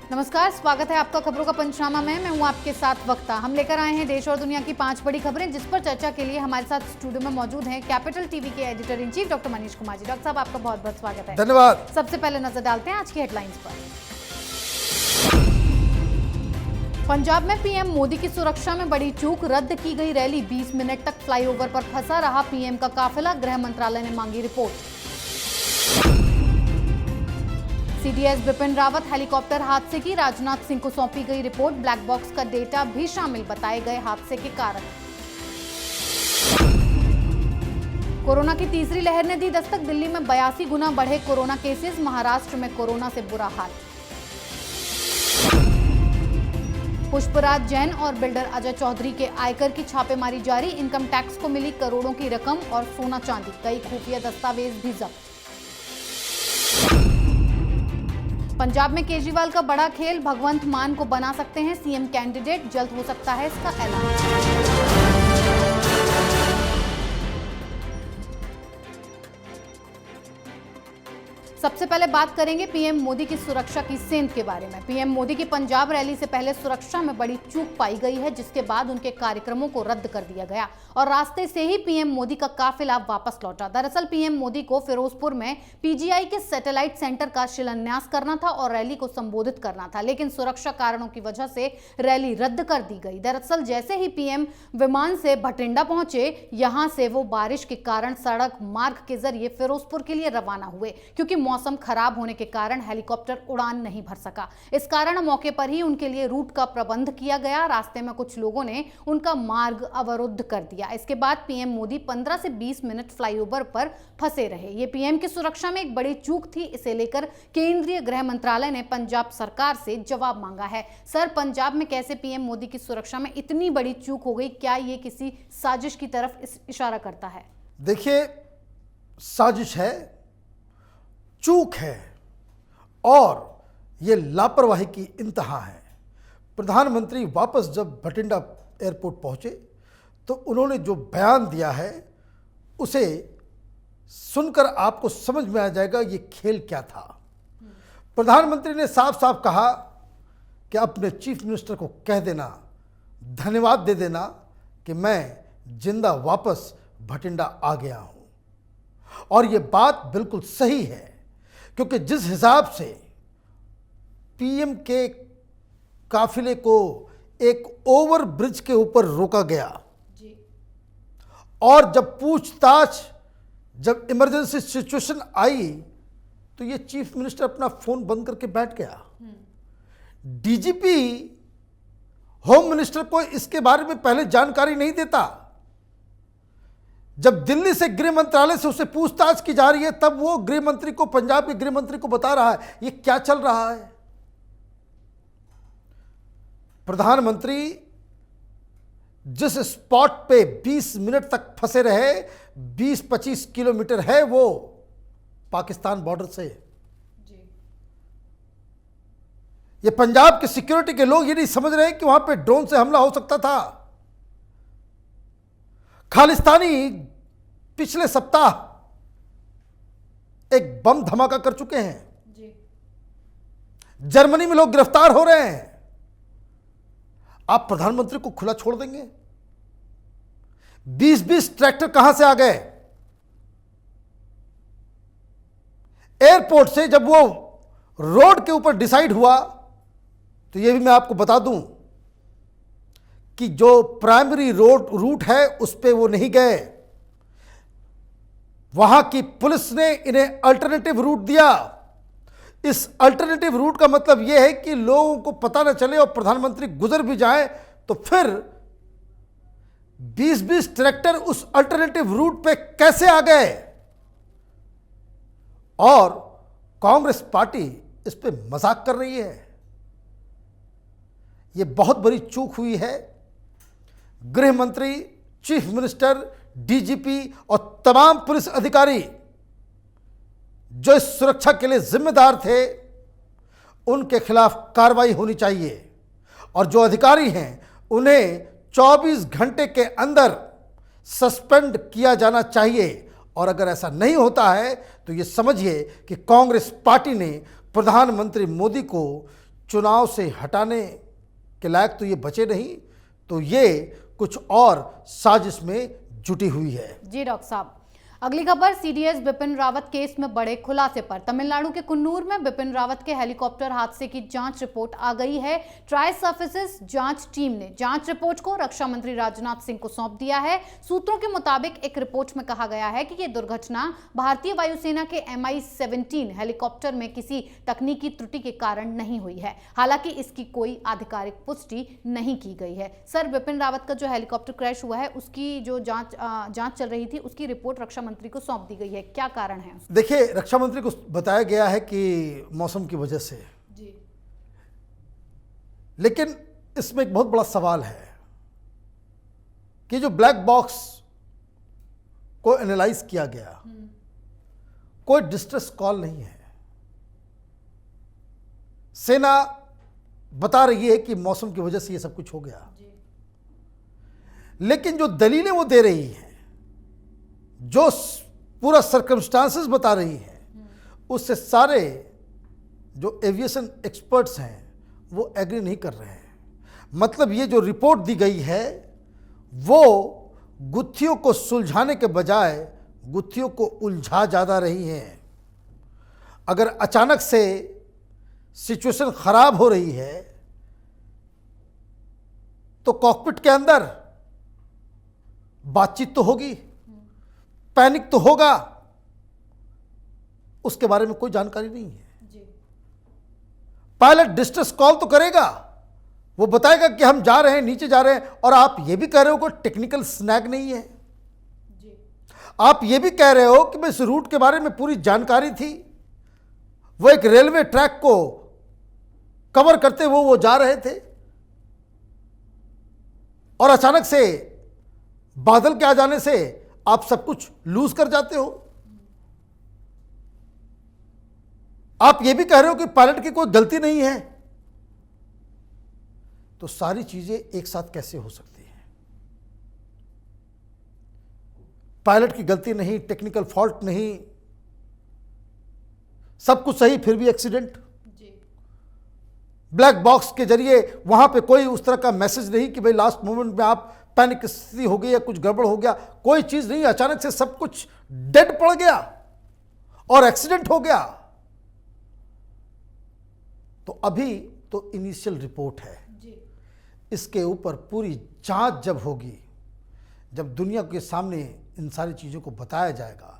नमस्कार, स्वागत है आपका खबरों का पंचनामा में। मैं हूं आपके साथ वक्ता। हम लेकर आए हैं देश और दुनिया की 5 बड़ी खबरें, जिस पर चर्चा के लिए हमारे साथ स्टूडियो में मौजूद हैं कैपिटल टीवी के editor in chief doctor Manish Kumar ji. Doctor साहब, आपका बहुत बहुत स्वागत है। धन्यवाद। सबसे पहले नजर डालते हैं आज की हेडलाइंस पर। पंजाब में पीएम मोदी की सुरक्षा में बड़ी चूक, रद्द की गई रैली। 20 मिनट तक फ्लाईओवर पर फंसा रहा पीएम का काफिला, गृह मंत्रालय ने मांगी report. CDS Bipin Rawat helicopter हादसे की राजनाथ सिंह को सौंपी गई रिपोर्ट। ब्लैक बॉक्स का डेटा भी शामिल, बताए गए हादसे के कारण। कोरोना की तीसरी लहर ने दी दस्तक, दिल्ली में 82 गुना बढ़े कोरोना केसेस। महाराष्ट्र में कोरोना से बुरा हाल। पुष्पराज जैन और बिल्डर अजय चौधरी के आयकर की छापेमारी जारी। इनकम टैक्स को मिली करोड़ों की रकम और सोना चांदी, कई खुफिया दस्तावेज भी जब्त। पंजाब में केजरीवाल का बड़ा खेल, भगवंत मान को बना सकते हैं सीएम कैंडिडेट, जल्द हो सकता है इसका ऐलान। सबसे पहले बात करेंगे पीएम मोदी की सुरक्षा की सेंध के बारे में। पीएम मोदी की पंजाब रैली से पहले सुरक्षा में बड़ी चूक पाई गई है, जिसके बाद उनके कार्यक्रमों को रद्द कर दिया गया और रास्ते से ही पीएम मोदी का काफिला वापस लौटा। दरअसल पीएम मोदी को फिरोजपुर में पीजीआई के सैटेलाइट सेंटर का शिलान्यास करना था और रैली को संबोधित करना था, लेकिन सुरक्षा कारणों की वजह से रैली रद्द कर दी गई। दरअसल जैसे ही पीएम विमान से भटिंडा पहुंचे, यहां से वो बारिश के कारण सड़क मार्ग के जरिए फिरोजपुर के लिए रवाना हुए, क्योंकि मौसम खराब होने के कारण हेलीकॉप्टर उड़ान नहीं भर सका। इस कारण मौके पर ही उनके लिए रूट का प्रबंध किया गया। रास्ते में कुछ लोगों ने उनका मार्ग अवरुद्ध कर दिया। इसके बाद पीएम मोदी 15 से 20 मिनट फ्लाईओवर पर फंसे रहे। ये पीएम की सुरक्षा में एक बड़ी चूक थी। इसे लेकर केंद्रीय गृह मंत्रालय ने पंजाब सरकार से जवाब मांगा है। सर, पंजाब में कैसे पीएम मोदी की सुरक्षा में इतनी बड़ी चूक हो गई? क्या ये किसी साजिश की तरफ इशारा करता है? देखिए, साजिश है, चूक है और ये लापरवाही की इंतहा है। प्रधानमंत्री वापस जब भटिंडा एयरपोर्ट पहुंचे तो उन्होंने जो बयान दिया है उसे सुनकर आपको समझ में आ जाएगा ये खेल क्या था। प्रधानमंत्री ने साफ साफ कहा कि अपने चीफ मिनिस्टर को कह देना, धन्यवाद दे देना कि मैं जिंदा वापस भटिंडा आ गया हूं। और ये बात बिल्कुल सही है, क्योंकि जिस हिसाब से पीएम के काफिले को एक ओवर ब्रिज के ऊपर रोका गया जी, और जब पूछताछ, जब इमरजेंसी सिचुएशन आई तो ये चीफ मिनिस्टर अपना फोन बंद करके बैठ गया। डीजीपी होम मिनिस्टर को इसके बारे में पहले जानकारी नहीं देता। जब दिल्ली से गृह मंत्रालय से उसे पूछताछ की जा रही है, तब वो गृह मंत्री को, पंजाब के गृह मंत्री को बता रहा है ये क्या चल रहा है। प्रधानमंत्री जिस स्पॉट पे 20 मिनट तक फंसे रहे, 20-25 किलोमीटर है वो पाकिस्तान बॉर्डर से। ये पंजाब के सिक्योरिटी के लोग ये नहीं समझ रहे कि वहां पे ड्रोन से हमला हो सकता था। खालिस्तानी पिछले सप्ताह एक बम धमाका कर चुके हैं जी। जर्मनी में लोग गिरफ्तार हो रहे हैं। आप प्रधानमंत्री को खुला छोड़ देंगे? 20-20 ट्रैक्टर कहां से आ गए? एयरपोर्ट से जब वो रोड के ऊपर डिसाइड हुआ तो यह भी मैं आपको बता दूं कि जो प्राइमरी रूट है उस पे वो नहीं गए। वहां की पुलिस ने इन्हें अल्टरनेटिव रूट दिया। इस अल्टरनेटिव रूट का मतलब यह है कि लोगों को पता न चले और प्रधानमंत्री गुजर भी जाए तो फिर 20-20 ट्रैक्टर उस अल्टरनेटिव रूट पे कैसे आ गए। और कांग्रेस पार्टी इस पे मजाक कर रही है। यह बहुत बड़ी चूक हुई है। गृह मंत्री, चीफ मिनिस्टर, डीजीपी और तमाम पुलिस अधिकारी जो इस सुरक्षा के लिए जिम्मेदार थे, उनके खिलाफ कार्रवाई होनी चाहिए और जो अधिकारी हैं उन्हें 24 घंटे के अंदर सस्पेंड किया जाना चाहिए। और अगर ऐसा नहीं होता है तो ये समझिए कि कांग्रेस पार्टी ने प्रधानमंत्री मोदी को चुनाव से हटाने के लायक तो ये बचे नहीं, तो ये कुछ और साजिश में जुटी हुई है। जी डॉक्टर साहब, अगली खबर सीडीएस बिपिन रावत केस में बड़े खुलासे पर। तमिलनाडु के कुन्नूर में बिपिन रावत के हेलीकॉप्टर हादसे की जांच रिपोर्ट आ गई है। ट्राई सर्विसेज जांच टीम ने जांच रिपोर्ट को रक्षा मंत्री राजनाथ सिंह को सौंप दिया है। सूत्रों के मुताबिक एक रिपोर्ट में कहा गया है कि यह दुर्घटना भारतीय वायुसेना के MI-17 हेलीकॉप्टर में किसी तकनीकी त्रुटि के कारण नहीं हुई है। हालांकि इसकी कोई आधिकारिक पुष्टि नहीं की गई है। सर, बिपिन रावत का जो हेलीकॉप्टर क्रैश हुआ है उसकी जो जांच चल रही थी, उसकी रिपोर्ट रक्षा मंत्री को सौंप दी गई है, क्या कारण है? देखिए, रक्षा मंत्री को बताया गया है कि मौसम की वजह से जी, लेकिन इसमें एक बहुत बड़ा सवाल है कि जो ब्लैक बॉक्स को एनालाइज किया गया, कोई डिस्ट्रेस कॉल नहीं है। सेना बता रही है कि मौसम की वजह से ये सब कुछ हो गया, लेकिन जो दलीलें वो दे रही है, जो पूरा सर्कमस्टांसेस बता रही है, उससे सारे जो एविएशन एक्सपर्ट्स हैं वो एग्री नहीं कर रहे हैं। मतलब ये जो रिपोर्ट दी गई है वो गुत्थियों को सुलझाने के बजाय गुत्थियों को उलझा ज्यादा रही है। अगर अचानक से सिचुएशन खराब हो रही है तो कॉकपिट के अंदर बातचीत तो होगी, पैनिक तो होगा, उसके बारे में कोई जानकारी नहीं है। पायलट डिस्ट्रेस कॉल तो करेगा, वो बताएगा कि हम जा रहे हैं, नीचे जा रहे हैं, और आप ये भी कह रहे हो कोई टेक्निकल स्नैग नहीं है। आप ये भी कह रहे हो कि मैं इस रूट के बारे में पूरी जानकारी थी, वो एक रेलवे ट्रैक को कवर करते हुए वो जा रहे थे और अचानक से बादल के आ जाने से आप सब कुछ लूज कर जाते हो। आप ये भी कह रहे हो कि पायलट की कोई गलती नहीं है। तो सारी चीजें एक साथ कैसे हो सकती हैं? पायलट की गलती नहीं, टेक्निकल फॉल्ट नहीं, सब कुछ सही, फिर भी एक्सीडेंट। ब्लैक बॉक्स के जरिए वहां पे कोई उस तरह का मैसेज नहीं कि भाई लास्ट मोमेंट में आप पैनिक स्थिति हो गई या कुछ गड़बड़ हो गया, कोई चीज नहीं। अचानक से सब कुछ डेड पड़ गया और एक्सीडेंट हो गया। तो अभी तो इनिशियल रिपोर्ट है, इसके ऊपर पूरी जांच जब होगी, जब दुनिया के सामने इन सारी चीजों को बताया जाएगा,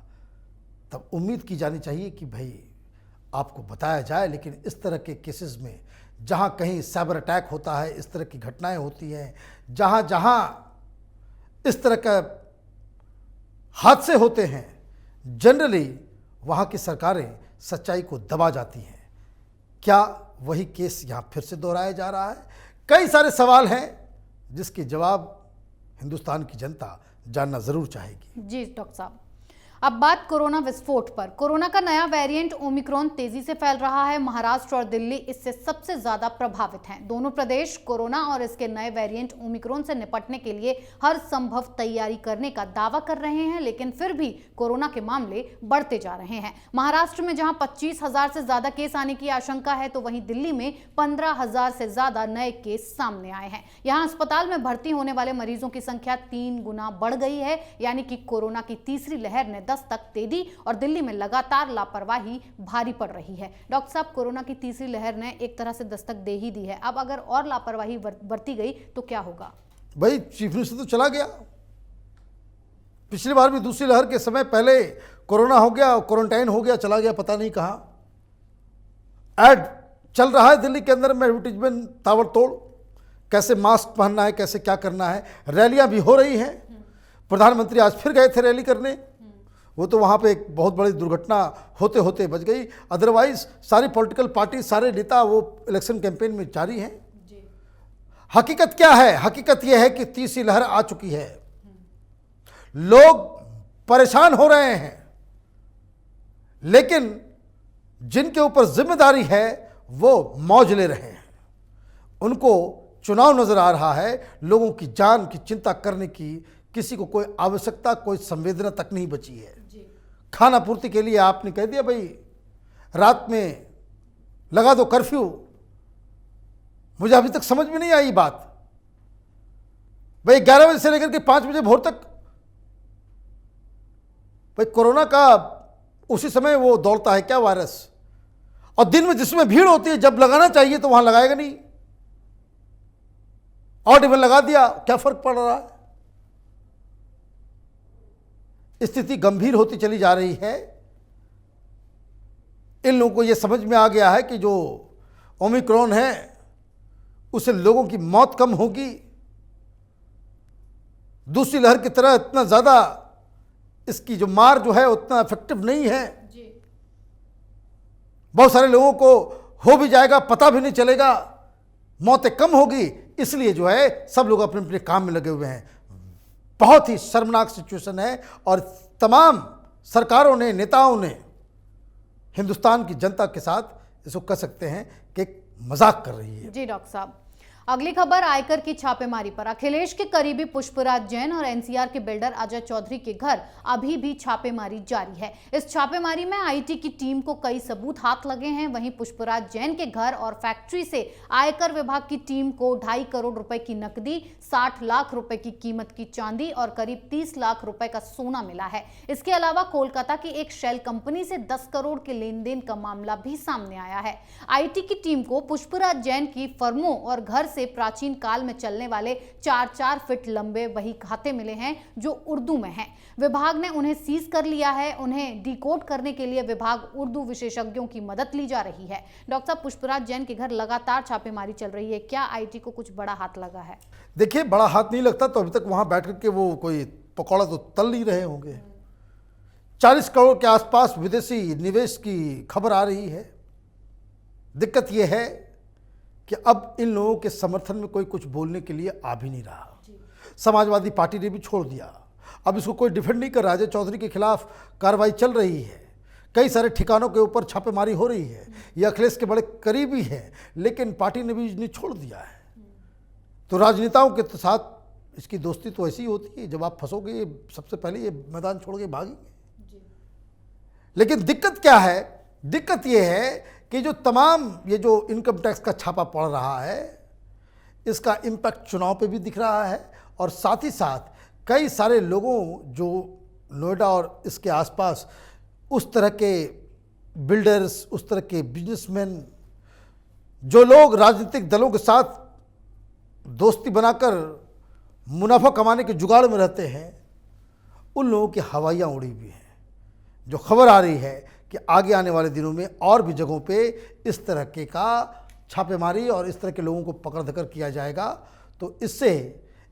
तब उम्मीद की जानी चाहिए कि भाई आपको बताया जाए। लेकिन इस तरह के केसेस में जहां कहीं साइबर अटैक होता है, इस तरह की घटनाएं होती हैं, जहां जहां इस तरह का हादसे होते हैं, जनरली वहां की सरकारें सच्चाई को दबा जाती हैं। क्या वही केस यहां फिर से दोहराया जा रहा है? कई सारे सवाल हैं जिसके जवाब हिंदुस्तान की जनता जानना जरूर चाहेगी। जी डॉक्टर साहब, अब बात कोरोना विस्फोट पर। कोरोना का नया वेरिएंट ओमिक्रॉन तेजी से फैल रहा है। महाराष्ट्र और दिल्ली इससे सबसे ज्यादा प्रभावित हैं। दोनों प्रदेश कोरोना और इसके नए वेरिएंट ओमिक्रॉन से निपटने के लिए हर संभव तैयारी करने का दावा कर रहे हैं, लेकिन फिर भी कोरोना के मामले बढ़ते जा रहे हैं। महाराष्ट्र में जहां 25,000 से ज्यादा केस आने की आशंका है, तो वहीं दिल्ली में 15,000 से ज्यादा नए केस सामने आए हैं। यहां अस्पताल में भर्ती होने वाले मरीजों की संख्या 3 गुना बढ़ गई है, यानी कि कोरोना की तीसरी लहर ने दस्तक दे दी और दिल्ली में लगातार लापरवाही भारी पड़ रही है। डॉक्टर साहब, कोरोना की तीसरी लहर ने एक तरह से दस्तक दे ही दी है, अब अगर और लापरवाही बरती गई तो क्या होगा? भाई, चीफ मिनिस्टर तो चला गया। पिछली बार भी दूसरी लहर के समय पहले कोरोना हो गया, क्वारंटाइन हो गया, चला गया पता नहीं कहां। एड चल रहा है दिल्ली के अंदर में, एडवर्टीजमेंट ताबड़तोड़, कैसे मास्क पहनना है, कैसे क्या करना है। रैलियां भी हो रही हैं। प्रधानमंत्री आज फिर गए थे रैली करने, वो तो वहाँ पे एक बहुत बड़ी दुर्घटना होते होते बच गई। अदरवाइज सारी पॉलिटिकल पार्टी, सारे नेता वो इलेक्शन कैंपेन में जारी हैं। हकीकत क्या है? हकीकत यह है कि तीसरी लहर आ चुकी है, लोग परेशान हो रहे हैं, लेकिन जिनके ऊपर जिम्मेदारी है वो मौज ले रहे हैं। उनको चुनाव नजर आ रहा है, लोगों की जान की चिंता करने की किसी को कोई आवश्यकता, कोई संवेदना तक नहीं बची है। खाना पूर्ति के लिए आपने कह दिया भाई रात में लगा दो कर्फ्यू, मुझे अभी तक समझ में नहीं आई बात। भाई 11 बजे से लेकर के 5 बजे भोर तक भाई कोरोना का उसी समय वो दौड़ता है क्या वायरस, और दिन में जिसमें भीड़ होती है जब लगाना चाहिए तो वहां लगाएगा नहीं, और इवन लगा दिया, क्या फर्क पड़ रहा है। स्थिति गंभीर होती चली जा रही है। इन लोगों को यह समझ में आ गया है कि जो ओमिक्रॉन है उससे लोगों की मौत कम होगी, दूसरी लहर की तरह इतना ज्यादा इसकी जो मार जो है उतना इफेक्टिव नहीं है। बहुत सारे लोगों को हो भी जाएगा, पता भी नहीं चलेगा, मौतें कम होगी, इसलिए जो है सब लोग अपने अपने काम में लगे हुए हैं। बहुत ही शर्मनाक सिचुएशन है और तमाम सरकारों ने, नेताओं ने हिंदुस्तान की जनता के साथ इसको कह सकते हैं कि एक मजाक कर रही है। जी डॉक्टर साहब, अगली खबर आयकर की छापेमारी पर। अखिलेश के करीबी पुष्पराज जैन और एनसीआर के बिल्डर अजय चौधरी के घर अभी भी छापेमारी जारी है। इस छापेमारी में आईटी की टीम को कई सबूत हाथ लगे हैं। वहीं पुष्पराज जैन के घर और फैक्ट्री से आयकर विभाग की टीम को 2.5 करोड़ रुपए की नकदी, 60 लाख रुपए की कीमत की चांदी और करीब 30 लाख रुपए का सोना मिला है। इसके अलावा कोलकाता की एक शेल कंपनी से 10 करोड़ के लेन देन का मामला भी सामने आया है। आईटी की टीम को पुष्पराज जैन की फर्मों और घर से प्राचीन काल में चलने वाले 4-4 फीट लंबे वही खाते मिले हैं जो उर्दू में हैं। विभाग ने उन्हें सीज कर लिया है। उन्हें डिकोड करने के लिए विभाग उर्दू विशेषज्ञों की मदद ली जा रही है। डॉक्टर साहब, पुष्पराज जैन के घर लगातार छापेमारी चल रही है, क्या आईटी को कुछ बड़ा हाथ लगा है? देखिए, बड़ा हाथ नहीं लगता तो अभी तक वहां बैठ करके वो कोई पकौड़ा तो तल नहीं रहे होंगे। 40 करोड़ के आसपास विदेशी निवेश की खबर आ रही है। दिक्कत यह है कि अब इन लोगों के समर्थन में कोई कुछ बोलने के लिए आ भी नहीं रहा। समाजवादी पार्टी ने भी छोड़ दिया, अब इसको कोई डिफेंड नहीं कर रहा। अजय चौधरी के खिलाफ कार्रवाई चल रही है, कई सारे ठिकानों के ऊपर छापेमारी हो रही है। ये अखिलेश के बड़े करीबी हैं, लेकिन पार्टी ने भी इन्हें छोड़ दिया है। तो राजनेताओं के साथ इसकी दोस्ती तो ऐसी होती है, जब आप फंसोगे सबसे पहले ये मैदान छोड़ के भागेंगे। लेकिन दिक्कत क्या है? दिक्कत ये है कि जो तमाम ये जो इनकम टैक्स का छापा पड़ रहा है, इसका इम्पैक्ट चुनाव पे भी दिख रहा है, और साथ ही साथ कई सारे लोगों जो नोएडा और इसके आसपास उस तरह के बिल्डर्स, उस तरह के बिजनेसमैन, जो लोग राजनीतिक दलों के साथ दोस्ती बनाकर मुनाफा कमाने के जुगाड़ में रहते हैं, उन लोगों की हवाइयाँ उड़ी हुई हैं। जो खबर आ रही है कि आगे आने वाले दिनों में और भी जगहों पे इस तरह के का छापेमारी और इस तरह के लोगों को पकड़ धकर किया जाएगा, तो इससे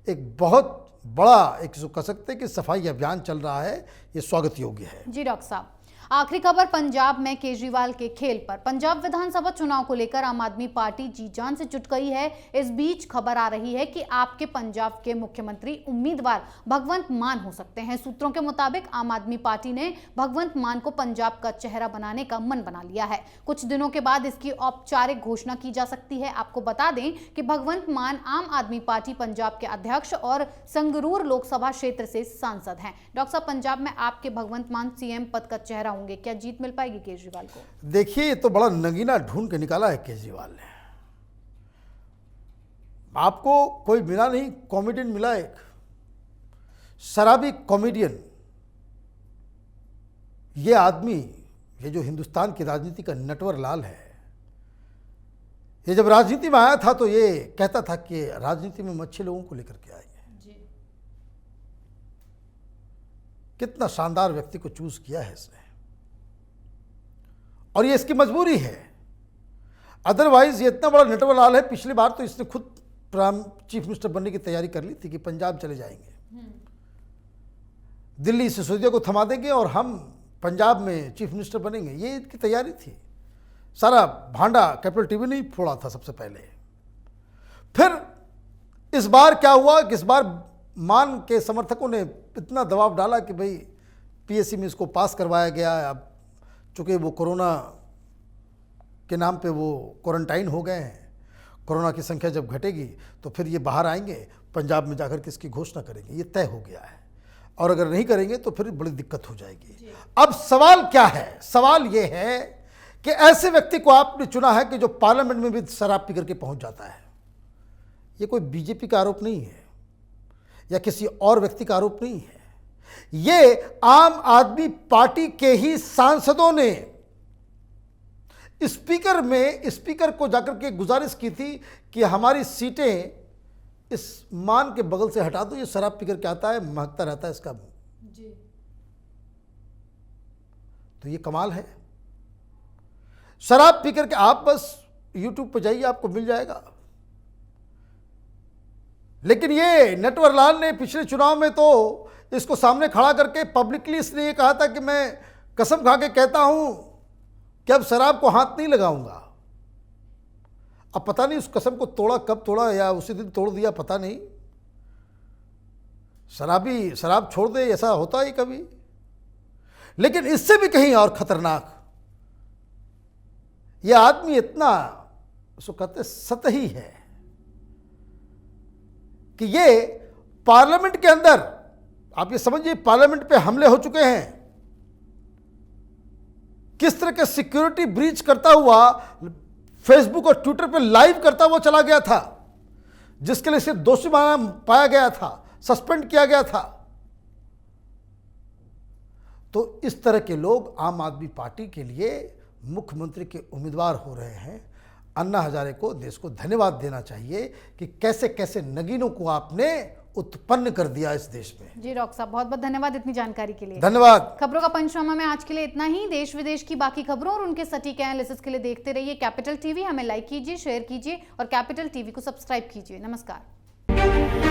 एक बहुत बड़ा एक कह सकते हैं कि सफाई अभियान चल रहा है, ये स्वागत योग्य है। जी डॉक्टर साहब, आखिरी खबर पंजाब में केजरीवाल के खेल पर। पंजाब विधानसभा चुनाव को लेकर आम आदमी पार्टी जी जान से जुट गई है। इस बीच खबर आ रही है कि आपके पंजाब के मुख्यमंत्री उम्मीदवार भगवंत मान हो सकते हैं। सूत्रों के मुताबिक आम आदमी पार्टी ने भगवंत मान को पंजाब का चेहरा बनाने का मन बना लिया है। कुछ दिनों के बाद इसकी औपचारिक घोषणा की जा सकती है। आपको बता दें कि भगवंत मान आम आदमी पार्टी पंजाब के अध्यक्ष और संगरूर लोकसभा क्षेत्र से सांसद हैं। डॉक्टर साहब, पंजाब में आपके भगवंत मान सीएम पद का चेहरा होंगे, क्या जीत मिल पाएगी केजरीवाल को? देखिए, ये तो बड़ा नगीना ढूंढ के निकाला है केजरीवाल ने। आपको कोई मिला नहीं, कॉमेडियन मिला, एक शराबी कॉमेडियन। ये आदमी, ये जो हिंदुस्तान की राजनीति का नटवर लाल है, ये जब राजनीति में आया था तो ये कहता था कि राजनीति में अच्छे लोगों को लेकर के आएंगे। कितना शानदार व्यक्ति को चूज किया है इसने, और ये इसकी मजबूरी है। अदरवाइज ये इतना बड़ा नटवर लाल है, पिछली बार तो इसने खुद चीफ मिनिस्टर बनने की तैयारी कर ली थी कि पंजाब चले जाएंगे, दिल्ली सिसोदिया को थमा देंगे और हम पंजाब में चीफ मिनिस्टर बनेंगे, ये इनकी तैयारी थी। सारा भांडा कैपिटल टीवी ने ही फोड़ा था सबसे पहले। फिर इस बार क्या हुआ कि इस बार मान के समर्थकों ने इतना दबाव डाला कि भाई पीएससी में इसको पास करवाया गया। अब चूँकि वो कोरोना के नाम पे वो क्वारंटाइन हो गए हैं, कोरोना की संख्या जब घटेगी तो फिर ये बाहर आएंगे, पंजाब में जाकर के इसकी घोषणा करेंगे, ये तय हो गया है। और अगर नहीं करेंगे तो फिर बड़ी दिक्कत हो जाएगी। अब सवाल क्या है? सवाल ये है कि ऐसे व्यक्ति को आपने चुना है कि जो पार्लियामेंट में भी शराब पी करके पहुंच जाता है। ये कोई बीजेपी का आरोप नहीं है या किसी और व्यक्ति का आरोप नहीं है। ये आम आदमी पार्टी के ही सांसदों ने स्पीकर को जाकर के गुजारिश की थी कि हमारी सीटें इस मान के बगल से हटा दो, ये शराब पीकर के आता है, महकता रहता है इसका मुंह। जी। तो ये कमाल है। शराब पीकर के आप बस YouTube पर जाइए, आपको मिल जाएगा। लेकिन ये नटवर लाल ने पिछले चुनाव में तो इसको सामने खड़ा करके पब्लिकली इसने ये कहा था कि मैं कसम खा के कहता हूं कि अब शराब को हाथ नहीं लगाऊंगा। अब पता नहीं उस कसम को तोड़ा, कब तोड़ा, या उसी दिन तोड़ दिया, पता नहीं। शराबी शराब छोड़ दे, ऐसा होता ही कभी। लेकिन इससे भी कहीं और खतरनाक, यह आदमी इतना, उसको कहते सतही है कि ये पार्लियामेंट के अंदर, आप ये समझिए, पार्लियामेंट पे हमले हो चुके हैं। किस तरह के सिक्योरिटी ब्रीच करता हुआ फेसबुक और ट्विटर पे लाइव करता हुआ चला गया था, जिसके लिए इसे दोषी पाया गया था, सस्पेंड किया गया था। तो इस तरह के लोग आम आदमी पार्टी के लिए मुख्यमंत्री के उम्मीदवार हो रहे हैं। अन्ना हजारे को, देश को धन्यवाद देना चाहिए कि कैसे कैसे नगीनों को आपने उत्पन्न कर दिया इस देश में। जी डॉक्टर साहब, बहुत बहुत धन्यवाद इतनी जानकारी के लिए। धन्यवाद। खबरों का पंचनामा में आज के लिए इतना ही। देश विदेश की बाकी खबरों और उनके सटीक एनालिसिस के लिए देखते रहिए कैपिटल टीवी। हमें लाइक कीजिए, शेयर कीजिए और कैपिटल टीवी को सब्सक्राइब कीजिए। नमस्कार।